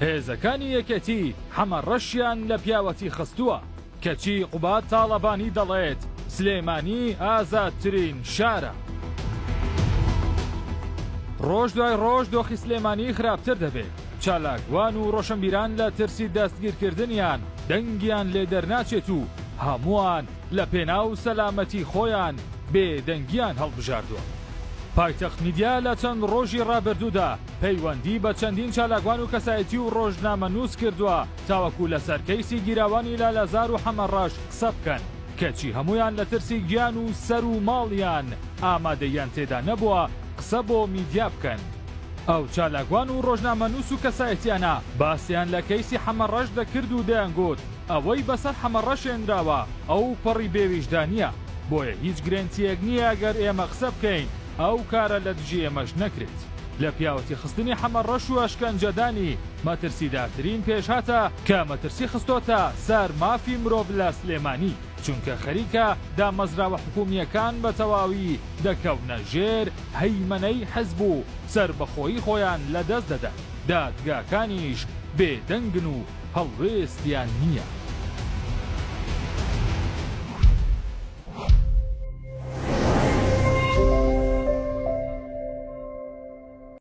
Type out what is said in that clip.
هێزەکانی یەکێتی حەمەڕەشیان لە پیاوەتی خستووە کەچی قوبات تاڵەبانی دەڵێت سلێمانی ئازادترین شارە. ڕۆژ دوای ڕۆژ دۆخی سلێمانی خراپتر دەبێت. چالاکوان و ڕۆشنبیران لە ترسی دەستگیرکردنیان دەنگیان لێ دەرناچێت و هەمووان لە پێناو سەلامەتی خۆیان بێدەنگیان هەڵبژاردووە. پایتەخت میدیا لە چەند ڕۆژی ڕابردوودا پەیوەندی بە چەندین چالاکوان و کەسایەتی و ڕۆژنامەنووس کردووە تاوەکو لەسەر کەیسی گیراوانی لالەزار و حەمەڕەش قسە بکەن کەچی هەمویان لە ترسی گیان و سەر و ماڵیان ئامادەیان تێدا نەبووە قسە بۆ میدیا بکەن. ئەو چالاکوان و ڕۆژنامەنووس و کەسایەتیانە باسییان لە کەیسی حەمەڕەش دەکرد و دەیانگوت ئەوەی بەسەر حەمەڕەش هێنراوە ئەو پەڕی بێویژدانیە بۆیە هیچ گرنگتیەک نییە گەر ئێمە قسە بکەین ئەو کارە لە دژی ئێمەش نەکرێت. لە پیاوەتی خستنی حەمەڕەش و ئەشکەنجەدانی مەترسیدارترین پێشهاتە کە مەترسی خستۆتە سەر مافی مرۆڤ لە سلێمانی چونکە خەریکە دامەزراوە حکومیەکان بە تەواوی دەکەونە ژێر هەیمەنەی حیزب و سەربەخۆیی خۆیان لەدەست دەدەن. دادگاکانیش بێدەنگن و هەڵوێستیان نییە.